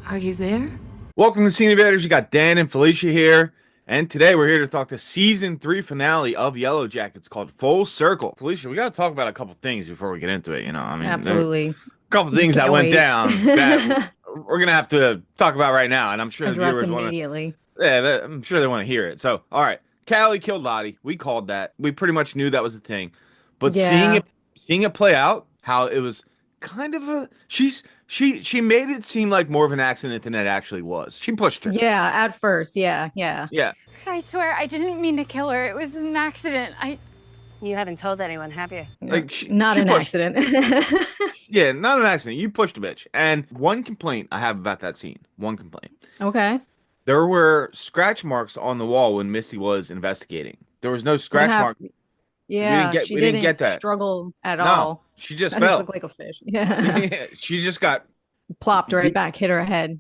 Are you there? Welcome to Scene Invaders. You got Dan and Felicia here, and today we're here to talk to season 3 finale of Yellowjackets called Full Circle. Felicia, we got to talk about a couple things before we get into it. There are a Absolutely. couple things that Can't went wait. down that we're gonna have to talk about right now, and I'm sure the Address viewers want to. immediately. Yeah, I'm sure they want to hear it. So, all right, Callie killed Lottie. We called that. We pretty much knew that was a thing, but Yeah. seeing it play out, how it was kind of a she made it seem like more of an accident than it actually was. She pushed her. Yeah, at first. Yeah, yeah. Yeah. I swear I didn't mean to kill her. It was an accident. You haven't told anyone, have you? Like Not she an pushed. accident. Yeah, not an accident. You pushed a bitch. And one complaint I have about that scene. One complaint. Okay. There were scratch marks on the wall when Misty was investigating. There was no What scratch mark. happened? Yeah, she We didn't get didn't that. struggle at No, all. she just That just fell. looked like a fish. Yeah. Yeah, she just got. Plopped right back, hit her head.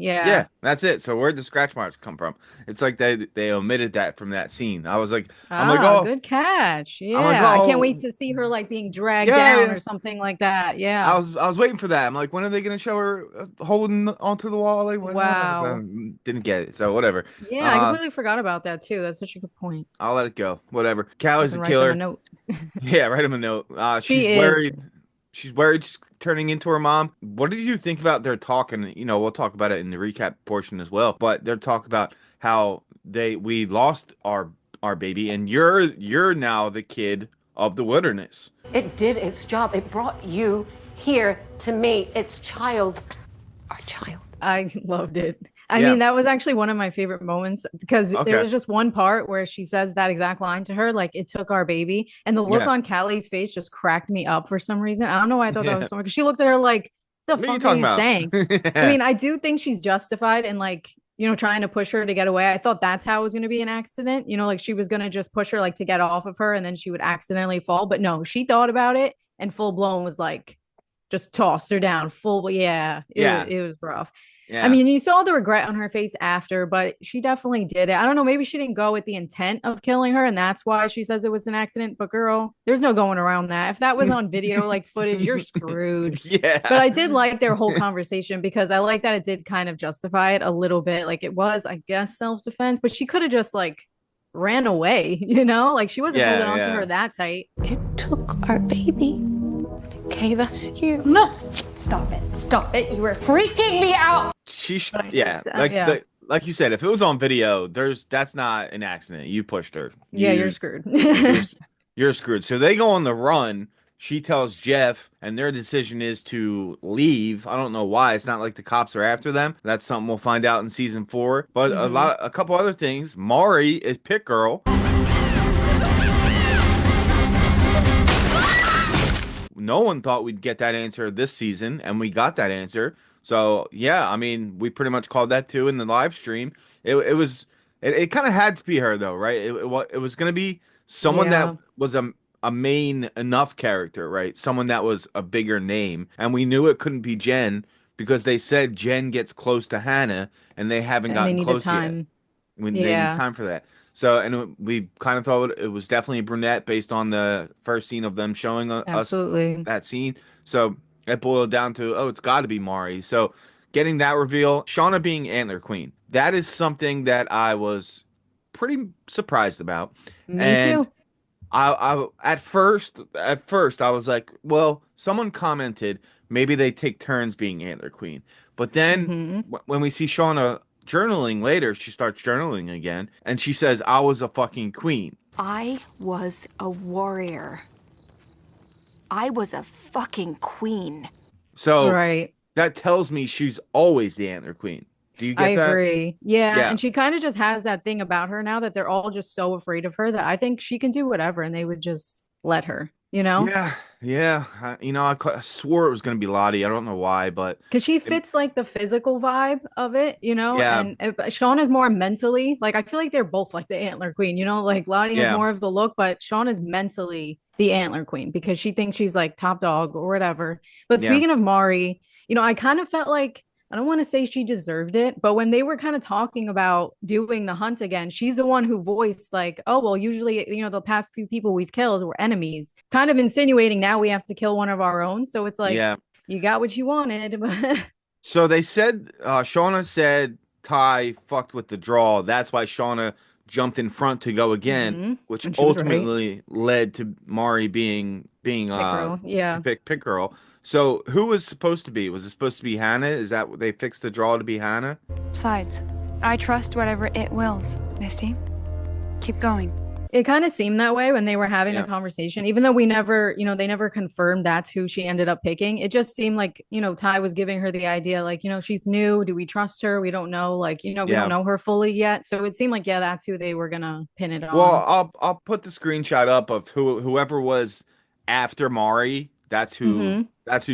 Yeah. Yeah, that's it. So where'd the scratch marks come from? It's like they omitted that from that scene. I'm like, oh, Good catch. Yeah. I'm like, I oh, can't wait to see her like being dragged yeah, down yeah. or something like that. Yeah. I was waiting for that. I'm like, when are they gonna show her holding onto the wall? Like, when? Wow. Didn't get it. So whatever. Yeah, I completely forgot about that too. That's such a good point. I'll let it go. Whatever. Callie's the Fucking write them a killer. note. Yeah, write him a note. She She's is. worried. She's worried she's turning into her mom. What did you think about their talk? And we'll talk about it in the recap portion as well. But their talk about how we lost our baby, and you're now the kid of the wilderness. It did its job. It brought you here to me. Its child. Our child. I loved it. I Yeah. mean, that was actually one of my favorite moments because Okay. there was just one part where she says that exact line to her, like, it took our baby. And the look Yeah. on Callie's face just cracked me up for some reason. I don't know why I thought that Yeah. was so because she looked at her like, the What are you fuck are talking you about? saying? I mean, I do think she's justified in like, trying to push her to get away. I thought that's how it was going to be an accident. Like she was going to just push her like to get off of her and then she would accidentally fall. But no, she thought about it and full blown was like, just tossed her down full. Yeah, Yeah. it was rough. Yeah. I mean, you saw the regret on her face after, but she definitely did it. I don't know. Maybe she didn't go with the intent of killing her, and that's why she says it was an accident. But girl, there's no going around that. If that was on video, like footage, you're screwed. Yeah. But I did like their whole conversation because I like that it did kind of justify it a little bit. Like it was, I guess, self-defense, but she could have just like ran away, Like she wasn't holding on to her that tight. It took our baby. Okay, that's you. No, stop it. Stop it. You are freaking me out. Yeah, like you said, if it was on video, that's not an accident. You pushed her. Yeah, you're screwed. You're screwed. So they go on the run. She tells Jeff, and their decision is to leave. I don't know why. It's not like the cops are after them. That's something we'll find out in season 4. But a couple other things. Mari is Pit Girl. No one thought we'd get that answer this season, and we got that answer. So yeah, I mean, we pretty much called that too in the live stream. It kind of had to be her though, right? It was going to be someone that was a main enough character, right? Someone that was a bigger name, and we knew it couldn't be Jen because they said Jen gets close to Hannah, and they haven't gotten close yet. Time. They need time for that. So, and we kind of thought it was definitely a brunette based on the first scene of them showing us that scene. So it boiled down to, it's got to be Mari. So getting that reveal, Shauna being Antler Queen, that is something that I was pretty surprised about. Me too. I at first I was like, well, someone commented maybe they take turns being Antler Queen, but then when we see Shauna journaling later, she starts journaling again, and she says, I was a fucking queen. I was a warrior. I was a fucking queen. So right. That tells me she's always the Antler Queen. Do you get that? I agree. Yeah. And she kind of just has that thing about her now that they're all just so afraid of her that I think she can do whatever and they would just let her, Yeah. I swore it was going to be Lottie. I don't know why, but because she fits like the physical vibe of it, Yeah. and Sean is more mentally, like I feel like they're both like the Antler Queen, like Lottie has more of the look, but Sean is mentally the Antler Queen because she thinks she's like top dog or whatever. But speaking of Mari, I kind of felt like, I don't want to say she deserved it, but when they were kind of talking about doing the hunt again, she's the one who voiced like, oh, well, usually, the past few people we've killed were enemies, kind of insinuating now we have to kill one of our own. So it's like, You got what you wanted. So they said, Shauna said Ty fucked with the draw. That's why Shauna jumped in front to go again, which And she was right. ultimately led to Mari being Pick girl. to Yeah. pick girl. So who was supposed to be? Was it supposed to be Hannah? Is that what they fixed the draw to be Hannah? Besides, I trust whatever it wills, Misty. Keep going. It kind of seemed that way when they were having Yeah. the conversation, even though we never, they never confirmed that's who she ended up picking. It just seemed like, Ty was giving her the idea, like, she's new. Do we trust her? We don't know. Like, we Yeah. don't know her fully yet. So it seemed like, yeah, that's who they were gonna pin it Well, on. I'll put the screenshot up of whoever was after Mari. That's who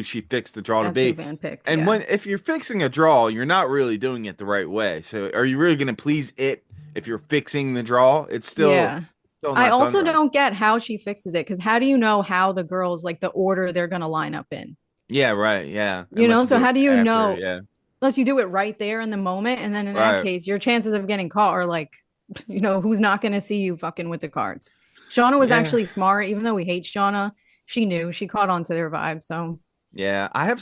she fixed the draw to That's who be. Van picked. And Yeah. if you're fixing a draw, you're not really doing it the right way. So are you really going to please it if you're fixing the draw? It's Yeah. still I not done also right. don't get how she fixes it because how do you know how the girls like the order they're gonna line up in? Yeah, right. Yeah. So how do you know Yeah. unless you do it right there in the moment? And then in that Right. case, your chances of getting caught are like, who's not gonna see you fucking with the cards. Shauna was Yeah. actually smart, even though we hate Shauna, she knew she caught on to their vibe. So Yeah. I have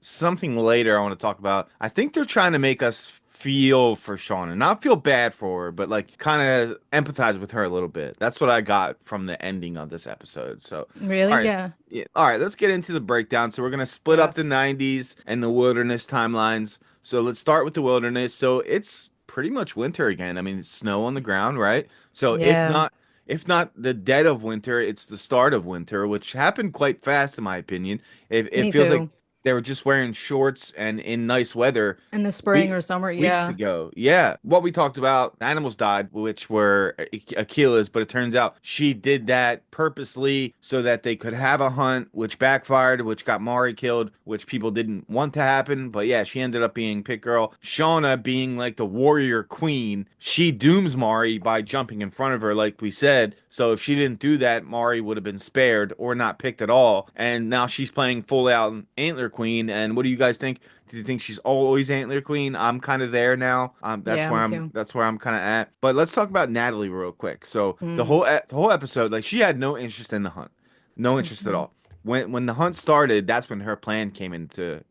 something later I want to talk about. I think they're trying to make us feel for Shauna, not feel bad for her, but like kind of empathize with her a little bit. That's what I got from the ending of this episode. So, really, all right, yeah. yeah, all right, let's get into the breakdown. So we're gonna split up the Yes. 90s and the wilderness timelines. So let's start with the wilderness. So it's pretty much winter again. I mean, it's snow on the ground, right? So Yeah. if not the dead of winter, it's the start of winter, which happened quite fast in my opinion. It Me feels like too. they were just wearing shorts and in nice weather In the spring we or summer, weeks yeah. ago. Yeah, what we talked about, animals died, which were Akila's, but it turns out she did that purposely so that they could have a hunt, which backfired, which got Mari killed, which people didn't want to happen. But yeah, she ended up being Pit Girl. Shauna being like the warrior queen, she dooms Mari by jumping in front of her, like we said. So if she didn't do that, Mari would have been spared or not picked at all. And now she's playing full out Antler Queen. And what do you guys think? Do you think she's always Antler Queen? I'm kind of there now. Yeah, me too. That's where I'm kind of at. But let's talk about Natalie real quick. So Mm. the whole episode, like she had no interest in the hunt, no interest at Mhm. all. When the hunt started, that's when her plan Love it. came into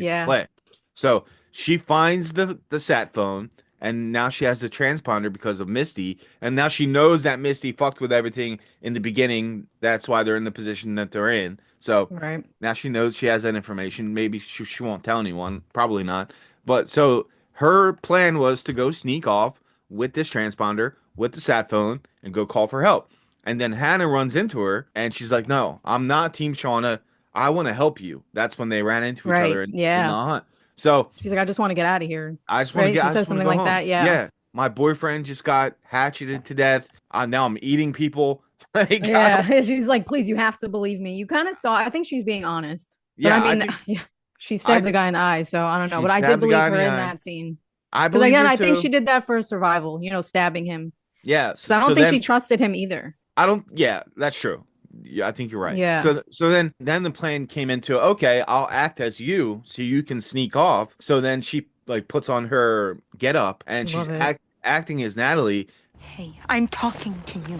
Yeah. play. So she finds the sat phone, and now she has the transponder because of Misty, and now she knows that Misty fucked with everything in the beginning. That's why they're in the position that they're in. So Right. now she knows she has that information. Maybe she won't tell anyone. Probably not. But so her plan was to go sneak off with this transponder, with the sat phone, and go call for help. And then Hannah runs into her, and she's like, "No, I'm not Team Shauna. I want to help you." That's when they ran into each Right. other in the Yeah. hunt. So She's like, I just want to get out of here. I just want to Right. get. She I says just want to something go like home. that. Yeah. Yeah, my boyfriend just got hatcheted to death. Now I'm eating people. Like I don't. Yeah. She's like, please, you have to believe me. You kind of saw, I think she's being honest. But I Yeah, I mean, think yeah, she I stabbed the think guy in the eye. So I don't know. she But I did stabbed the believe guy in her the in eye. that scene. I Because believe again, her I think she too. did that for survival, stabbing him. Yeah. Because I don't So think she then trusted him either. I don't. Yeah, that's true. Yeah, I think you're right. Yeah. So then the plan came into okay, I'll act as you so you can sneak off. So then she like puts on her get up and she's Love it. acting as Natalie. Hey, I'm talking to you.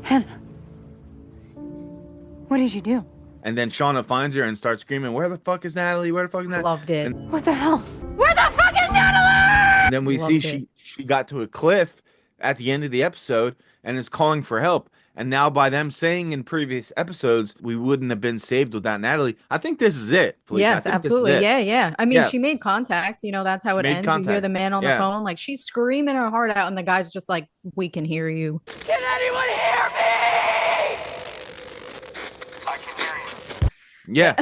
Hannah. What did you do? And then Shauna finds her and starts screaming, "Where the fuck is Natalie? Where the fuck is Natalie?" Loved it. What the hell? Where the fuck is Natalie? And then we see Loved it. she got to a cliff at the end of the episode and is calling for help. And now by them saying in previous episodes we wouldn't have been saved without Natalie, I think this is it, Felicia. I Yes, think this is absolutely. it. Yeah, yeah. I mean, Yeah, she made contact. That's how she it made ends. You hear the contact. man on the Yeah. phone, like she's screaming her heart out, and the guy's just like, "We can hear you." Can anyone hear me? Yeah.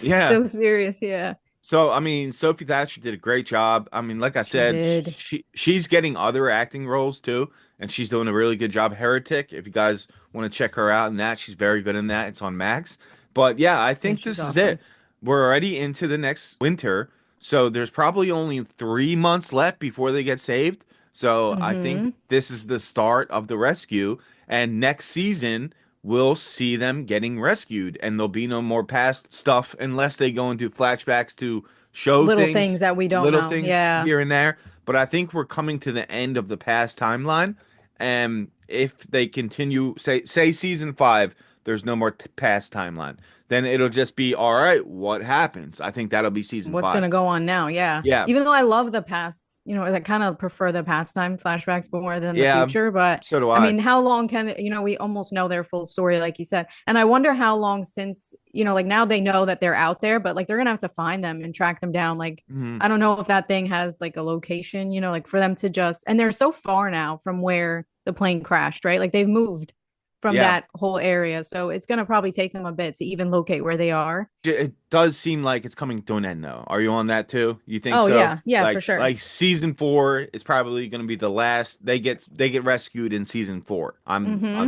Yeah. So serious. Yeah, So I mean, Sophie Thatcher did a great job. I mean, like I she said, did. she's getting other acting roles too, and she's doing a really good job. Heretic, if you guys want to check her out in that, she's very good in that. It's on Max. But yeah, I Yeah, think she's this is awesome. it. We're already into the next winter, so there's probably only 3 months left before they get saved. So I think Mm-hmm. this is the start of the rescue, and next season we'll see them getting rescued, and there'll be no more past stuff unless they go into flashbacks to show Little things, things that we don't little know. things Yeah, here and there. But I think we're coming to the end of the past timeline, and if they continue, say season 5, there's no more past timeline. then it'll just be all right. What happens? I think that'll be season What's 5. going to go on now? Yeah. Yeah. Even though I love the past, I kind of prefer the pastime flashbacks more than the Yeah. future. But So do I I. mean, how long can, we almost know their full story, like you said. And I wonder how long since, like now they know that they're out there, but like they're going to have to find them and track them down. Like, I don't know if that thing has like a location, like for them to just, and they're so far now from where the plane crashed, right? Like they've moved from that whole area. So it's going to probably take them a bit to even locate where they are. It does seem like it's coming to an end, though. Are you on that too? You think Oh, so? yeah. Yeah, like, for sure. Like season 4 is probably going to be the last. They get rescued in season 4.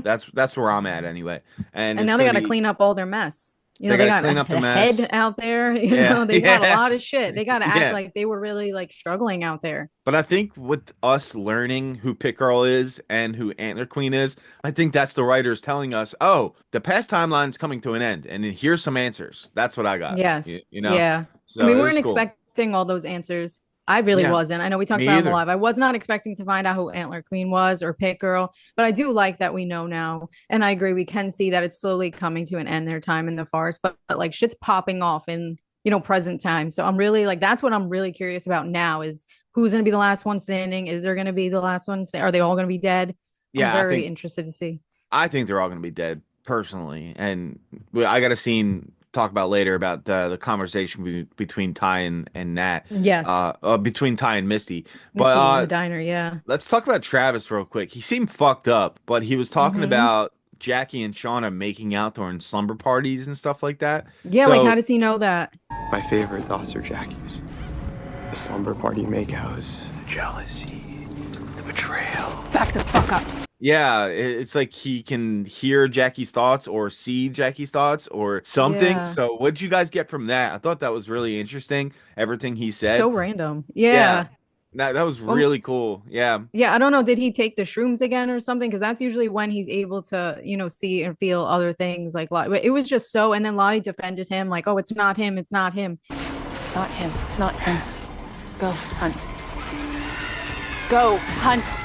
That's where I'm at anyway. And now they got to clean up all their mess. They got clean up the head mess out there. They got a lot of shit. They got to act like they were really like struggling out there. But I think with us learning who Pit Girl is and who Antler Queen is, I think that's the writers telling us, oh, the past timeline's coming to an end, and here's some answers. That's what I got. Yes. Yeah. So we weren't expecting all those answers. I really wasn't. I know we talked about it on the live. I was not expecting to find out who Antler Queen was or Pit Girl, but I do like that we know now. And I agree, we can see that it's slowly coming to an end, their time in the forest, but like shit's popping off in, present time. So I'm really like, that's what I'm really curious about now is who's going to be the last one standing? Is there going to be the last one? Are they all going to be dead? Yeah, I'm very interested to see. I think they're all going to be dead personally. And I got a scene talk about later about the conversation between Ty and Nat. Yes. Between Ty and Misty. Misty in the diner, yeah. Let's talk about Travis real quick. He seemed fucked up, but he was talking about Jackie and Shauna making out during slumber parties and stuff like that. Yeah, so, like how does he know that? My favorite thoughts are Jackie's. The slumber party makeouts, the jealousy, the betrayal. Back the fuck up. Yeah, it's like he can hear Jackie's thoughts or see Jackie's thoughts or something. Yeah. So what did you guys get from that? I thought that was really interesting, everything he said. So random. Yeah. That was really cool. Yeah. Yeah, I don't know. Did he take the shrooms again or something? Because that's usually when he's able to, see and feel other things. Like, it was just so. And then Lottie defended him, like, "Oh, it's not him. It's not him. It's not him. It's not him. Go hunt. Go hunt."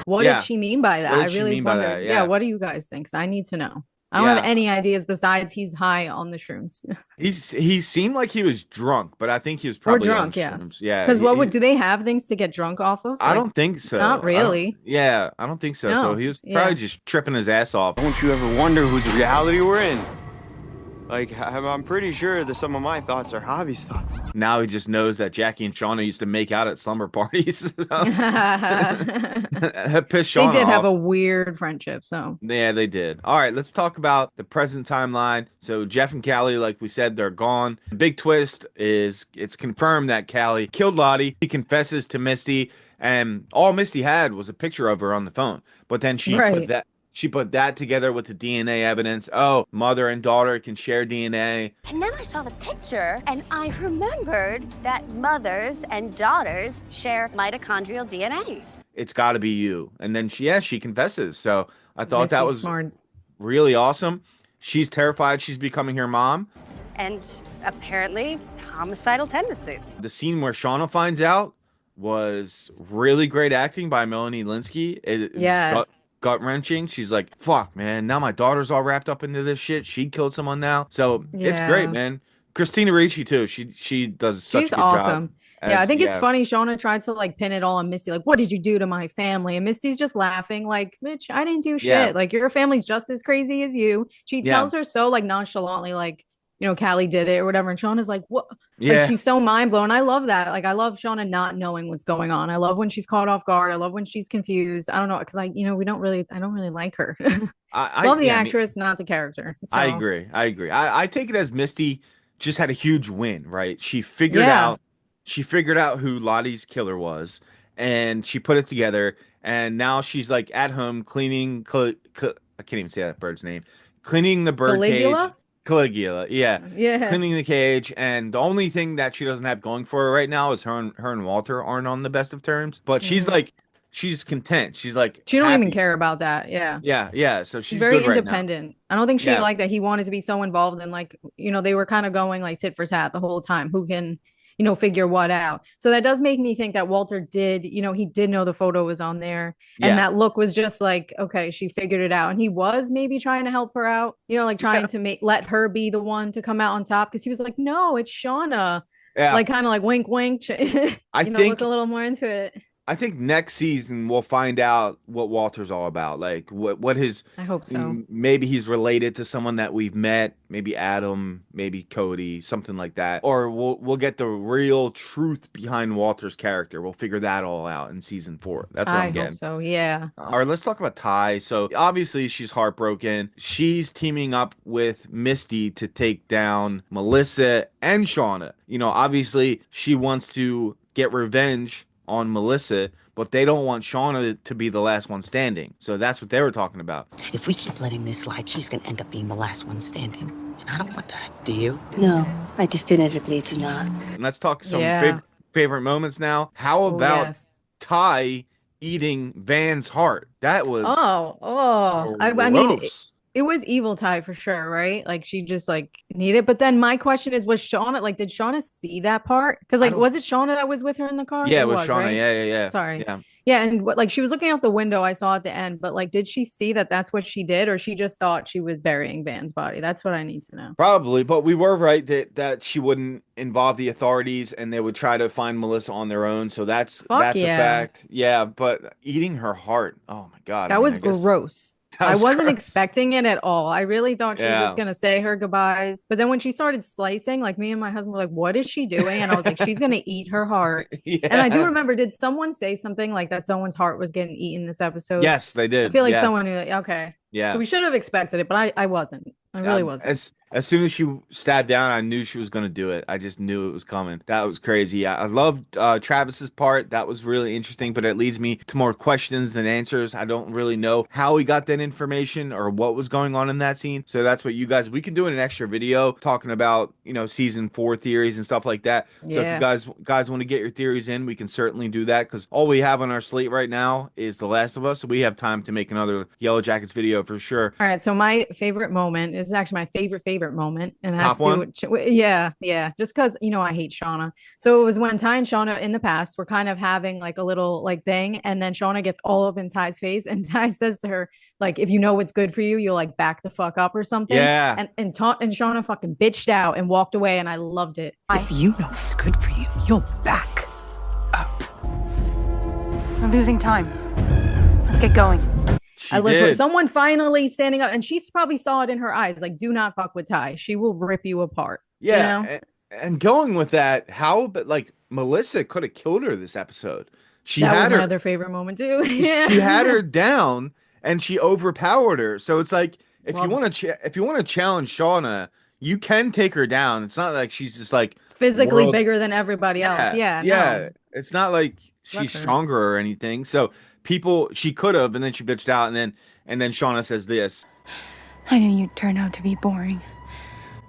What did she mean by that? I really wonder. Yeah, what do you guys think? I need to know. I don't have any ideas besides he's high on the shrooms. He seemed like he was drunk, but I think he was probably drunk. On shrooms. Yeah. Because do they have things to get drunk off of? I don't think so. Not really. I don't think so. No. So he was probably just tripping his ass off. Don't you ever wonder whose reality we're in? Like, I'm pretty sure that some of my thoughts are Javi's thoughts. Now he just knows that Jackie and Shauna used to make out at slumber parties. Pissed Shauna They did off. have a weird friendship, so. Yeah, they did. All right, let's talk about the present timeline. So Jeff and Callie, like we said, they're gone. The big twist is it's confirmed that Callie killed Lottie. He confesses to Misty, and all Misty had was a picture of her on the phone. But then she put that together with the DNA evidence. Oh, mother and daughter can share DNA. And then I saw the picture, and I remembered that mothers and daughters share mitochondrial DNA. It's got to be you. And then she confesses. So I thought that was smart. Really awesome. She's terrified she's becoming her mom. And apparently homicidal tendencies. The scene where Shauna finds out was really great acting by Melanie Linsky. It was gut-wrenching. She's like, fuck, man, now my daughter's all wrapped up into this shit. She killed someone now. So it's great, man. Christina Ricci too. She does such a good awesome. job. I think it's funny. Shauna tried to like pin it all on Misty. Like, what did you do to my family? And Misty's just laughing like, bitch, I didn't do shit. Yeah. Like, your family's just as crazy as you. She tells her so like nonchalantly, like, Callie did it or whatever. And Shauna's like, what? Yeah. Like, she's so mind blown. I love that. Like, I love Shauna not knowing what's going on. I love when she's caught off guard. I love when she's confused. I don't know. Cause I don't really like her. I love the actress, not the character. So. I agree. I take it as Misty just had a huge win, right? She figured out who Lottie's killer was, and she put it together. And now she's like at home cleaning. I can't even say that bird's name. Cleaning the bird Caligula? cage. Caligula, yeah. Cleaning the cage, and the only thing that she doesn't have going for her right now is her and Walter aren't on the best of terms. But she's like, she's content. She's like, she don't happy. even care about that. Yeah. So she's very good independent. Right I don't think she liked that he wanted to be so involved in, like, they were kind of going like tit for tat the whole time. Who can, figure what out. So that does make me think that Walter did, he did know the photo was on there. And Yeah. that look was just like, okay, she figured it out. And he was maybe trying to help her out, like trying to let her be the one to come out on top. Cause he was like, no, it's Shauna. Yeah. Like kind of like wink, wink, I think look a little more into it. I think next season we'll find out what Walter's all about. Like what his I hope so. Maybe he's related to someone that we've met, maybe Adam, maybe Cody, something like that. Or we'll get the real truth behind Walter's character. We'll figure that all out in season 4. That's what I'm I getting. hope so. Yeah. All right, let's talk about Ty. So obviously she's heartbroken. She's teaming up with Misty to take down Melissa and Shauna. Obviously she wants to get revenge on Melissa, but they don't want Shauna to be the last one standing. So that's what they were talking about. If we keep letting this slide, she's gonna end up being the last one standing. And I don't want that. Do you? No, I definitively do not. And let's talk some Yeah. favorite moments now. How about yes. Ty eating Van's heart? That was I mean, gross. it was evil Ty for sure, right? Like she just like needed. But then my question is, was Shauna did Shauna see that part? Because was it Shauna that was with her in the car? Yeah, it was Shauna. Right? Yeah. Sorry. Yeah. Yeah, and like she was looking out the window, I saw at the end, but like, did she see that that's what she did, or she just thought she was burying Van's body? That's what I need to know. Probably, but we were right that she wouldn't involve the authorities and they would try to find Melissa on their own. So that's a fact. Yeah, but eating her heart, oh my God. That was gross. I wasn't expecting it at all. I really thought she was just going to say her goodbyes. But then when she started slicing, like me and my husband were like, what is she doing? And I was like, she's going to eat her heart. Yeah. And I do remember, did someone say something like that someone's heart was getting eaten this episode? Yes, they did. I feel like someone knew that. Okay. Yeah. So we should have expected it, but I wasn't. I really wasn't. As soon as she stabbed down, I knew she was going to do it. I just knew it was coming. That was crazy. I loved Travis's part. That was really interesting, but it leads me to more questions than answers. I don't really know how he got that information or what was going on in that scene. So that's what we can do in an extra video talking about, season 4 theories and stuff like that. So if you guys want to get your theories in, we can certainly do that because all we have on our slate right now is The Last of Us. So we have time to make another Yellowjackets video for sure. All right. So my favorite moment is actually my favorite moment, and it has Top to do with, just because I hate Shauna. So it was when Ty and Shauna in the past were kind of having like a little like thing, and then Shauna gets all up in Ty's face, and Ty says to her like, if you know what's good for you, you'll like back the fuck up or something. Yeah. And Shauna fucking bitched out and walked away, and I loved it. If you know what's good for you, you'll back up. We're losing time. Let's get going. I looked for someone finally standing up, and she probably saw it in her eyes. Like, do not fuck with Ty. She will rip you apart. Yeah. And going with that, but like Melissa could have killed her this episode. That was my other favorite moment too. Yeah. She had her down and she overpowered her. So it's like if you want to challenge Shauna, you can take her down. It's not like she's just like physically bigger than everybody else. Yeah. No. It's not like she's stronger or anything. So she could have, and then she bitched out, and then Shauna says this. I knew you'd turn out to be boring.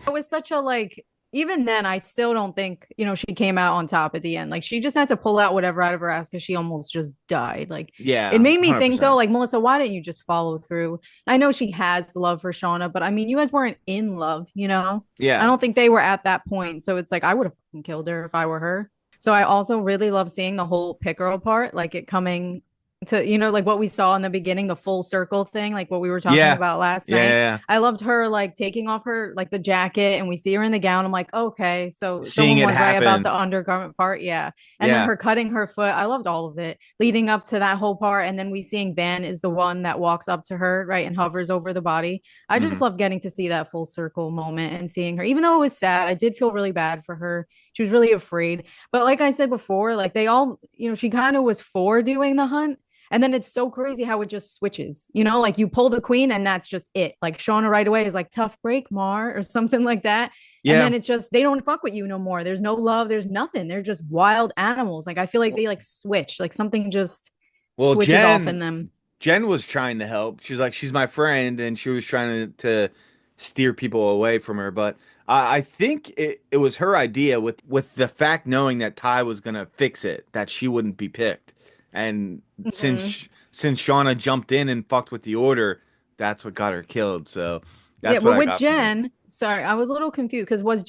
It was such a even then, I still don't think, she came out on top at the end. Like, she just had to pull out whatever out of her ass because she almost just died. Like, yeah, it made me 100%. think, though, like, Melissa, why didn't you just follow through? I know she has love for Shauna, but I mean, you guys weren't in love, Yeah. I don't think they were at that point. So it's like, I would have fucking killed her if I were her. So I also really love seeing the whole pick girl part, like it coming to, like what we saw in the beginning, the full circle thing, like what we were talking about last night. Yeah. I loved her like taking off her like the jacket, and we see her in the gown. I'm like, okay, so seeing someone was right about happen. the undergarment part. Yeah. And then her cutting her foot. I loved all of it leading up to that whole part. And then we seeing Van is the one that walks up to her, right, and hovers over the body. I just loved getting to see that full circle moment and seeing her, even though it was sad. I did feel really bad for her. She was really afraid. But like I said before, like they all, she kind of was for doing the hunt. And then it's so crazy how it just switches, like you pull the queen and that's just it. Like Shauna right away is like, tough break, Mar, or something like that. Yeah. And then it's just, they don't fuck with you no more. There's no love. There's nothing. They're just wild animals. Like, I feel like they like switch, like something just switches off in them. Jen was trying to help. She's like, she's my friend. And she was trying to steer people away from her. But I think it was her idea with the fact knowing that Ty was going to fix it, that she wouldn't be picked. And since Shauna jumped in and fucked with the order, that's what got her killed. So That's but what I with got from it. Jen, sorry, I was a little confused because was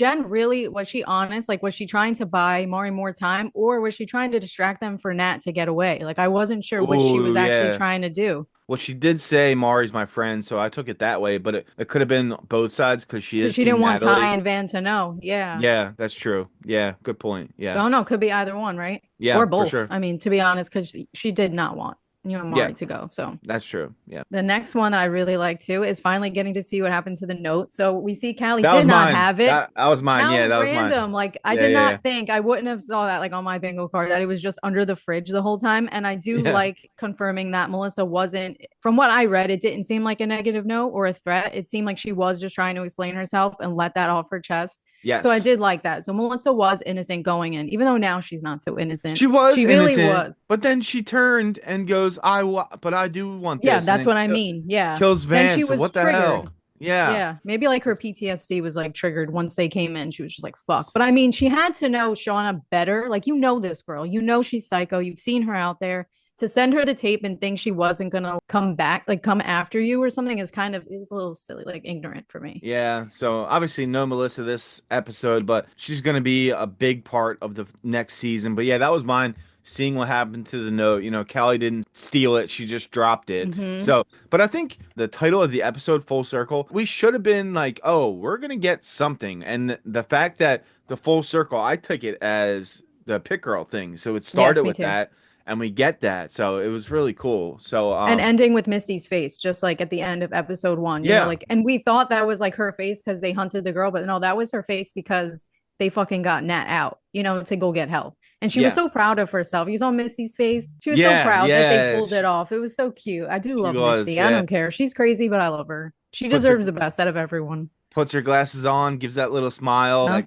she honest? Like, was she trying to buy Maury more time, or was she trying to distract them for Nat to get away? Like, I wasn't sure what she Oh was actually yeah. trying to do. Well, she did say Mari's my friend, so I took it that way, but it could have been both sides because she Because is she Team didn't want Ty Natalie. and Van to know. Yeah. Yeah, that's true. Yeah, good point. So Yeah. I don't know. Could be either one, right? Yeah, Or for both. sure. I mean, to be honest, because she did not want Yeah, Maury to go. So that's true. Yeah. the next one that I really like too is finally getting to see what happened to the note. So we see Callie That did was not mine. have it. That was mine. How Yeah, that was mine. random. Like I Yeah, did yeah, not think I wouldn't have saw that like on my bingo card that it was just under the fridge the whole time. And I do yeah. like confirming that Melissa wasn't, from what I read, it didn't seem like a negative note or a threat. It seemed like she was just trying to explain herself and let that off her chest. So I Yes. did like that. So Melissa was innocent going in, even though now she's not so innocent. She was She really innocent, was. but then she turned and goes, but I do want Yeah, this," and that's then what I mean. Yeah. kills Then she Vance. So was what the triggered. hell? Yeah. Yeah, maybe like her PTSD was like triggered once they came in. She was just like, fuck. But I mean, she had to know Shauna better. Like, you know, this girl, you know, she's psycho. You've seen her out there. To send her the tape and think she wasn't going to come back, like come after you or something is a little silly, like ignorant for me. Yeah, so obviously no Melissa this episode, but she's going to be a big part of the next season. But yeah, that was mine. Seeing what happened to the note, Callie didn't steal it; she just dropped it. Mm-hmm. So, but I think the title of the episode, Full Circle, we should have been like, "Oh, we're gonna get something," and the fact that the Full Circle, I took it as the Pit Girl thing. So it Yes, started me with too. that, and we get that. So it was really cool. So, And ending with Misty's face, just like at the end of episode one, yeah, like, and we thought that was like her face because they hunted the girl, but no, that was her face because they fucking got Nat out, to go get help. And she was yeah, so proud of herself. You saw Misty's face. She was so yeah, proud that they yeah. pulled it off. It was so cute. I do She love was, Misty. I yeah. don't care. She's crazy, but I love her. She Puts her deserves the best out of everyone. puts her glasses on, gives that little smile. Huh? Like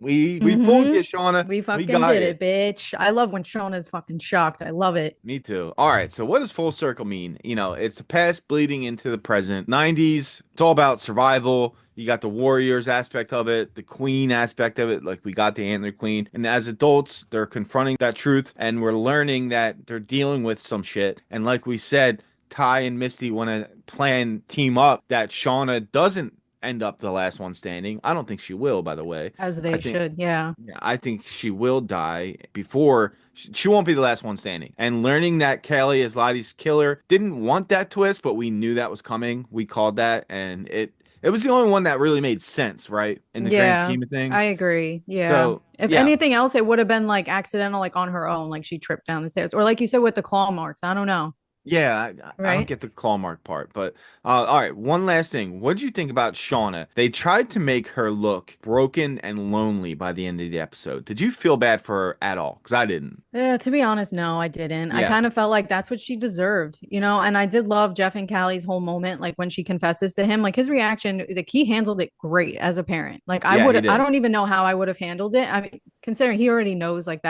we fooled you, Mm-hmm. Shauna. We We fucking got did you. it, bitch. I love when Shauna's fucking shocked. I love it. Me too. All right. So what does full circle mean? It's the past bleeding into the present. 90s. It's all about survival. You got the warriors aspect of it, the queen aspect of it. Like we got the Antler Queen. And as adults, they're confronting that truth and we're learning that they're dealing with some shit. And like we said, Ty and Misty want to team up that Shauna doesn't end up the last one standing. I don't think she will, by the way. As I they think should. Yeah. Yeah, I think she will die before she won't be the last one standing. And learning that Callie is Lottie's killer, didn't want that twist, but we knew that was coming. We called that, and it was the only one that really made sense, right? In the grand Yeah, scheme of things. I agree. Yeah. So If yeah, anything else, it would have been like accidental, like on her own, like she tripped down the stairs, or like you said with the claw marks. I don't know. yeah, I don't Right. get the claw mark part, but all right. One last thing. What did you think about Shauna? They tried to make her look broken and lonely by the end of the episode. Did you feel bad for her at all? Because I didn't. Yeah, to be honest, no, I didn't. I Yeah, kind of felt like that's what she deserved, and I did love Jeff and Callie's whole moment, like when she confesses to him, like his reaction, like he handled it great as a parent. Like yeah, he I did. don't even know how I would have handled it. I mean, considering he already knows, like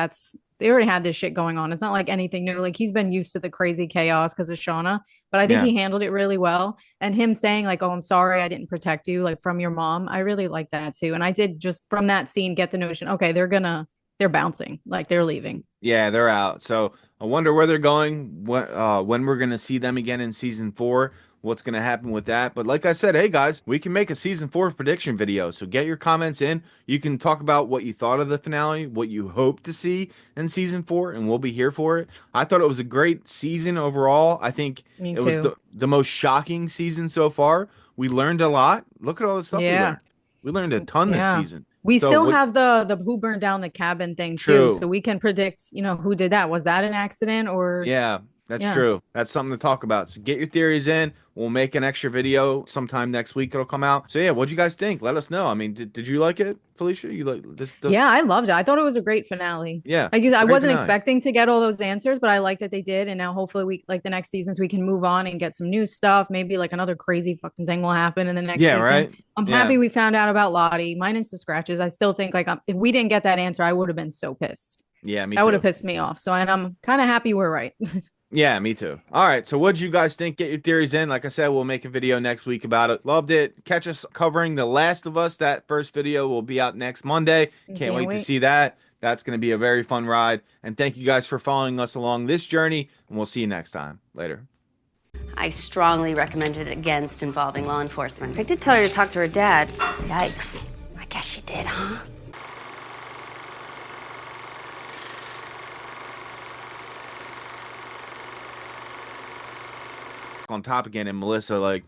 they already had this shit going on. It's not like anything new. Like he's been used to the crazy chaos because of Shauna, but I think Yeah. he handled it really well. And him saying like, "Oh, I'm sorry, I didn't protect you," like from your mom, I really like that too. And I did just from that scene get the notion, okay, they're bouncing, like they're leaving. Yeah, they're out. So I wonder where they're going, when we're gonna see them again in season 4, what's gonna happen with that. But like I said, hey guys, we can make a season 4 prediction video. So get your comments in. You can talk about what you thought of the finale, what you hope to see in season 4, and we'll be here for it. I thought it was a great season overall. I think Me it was too. the most shocking season so far. We learned a lot. Look at all the stuff we Yeah. learned. We learned a ton this Yeah. season. We So still what? have the who burned down the cabin thing too. True. So we can predict, who did that. Was that an accident or Yeah, that's yeah. true. That's something to talk about. So get your theories in. We'll make an extra video sometime next week. It'll come out. So yeah, what'd you guys think? Let us know. I mean, did you like it, Felicia? You like this? Yeah, I loved it. I thought it was a great finale. Yeah, Like I great wasn't finale. expecting to get all those answers, but I like that they did. And now hopefully we like the next seasons we can move on and get some new stuff. Maybe like another crazy fucking thing will happen in the next Yeah, season. right. I'm Yeah. happy we found out about Lottie, minus the scratches. I still think like if we didn't get that answer, I would have been so pissed. Yeah, me That would too. have pissed me off. So and I'm kind of happy we're right. Yeah, me too. All right. So what'd you guys think? Get your theories in. Like I said, we'll make a video next week about it. Loved it. Catch us covering The Last of Us. That first video will be out next Monday. Can't wait to see that. That's going to be a very fun ride. And thank you guys for following us along this journey. And we'll see you next time. Later. I strongly recommended against involving law enforcement. I did tell her to talk to her dad. Yikes. I guess she did, huh? On top again, and Melissa like,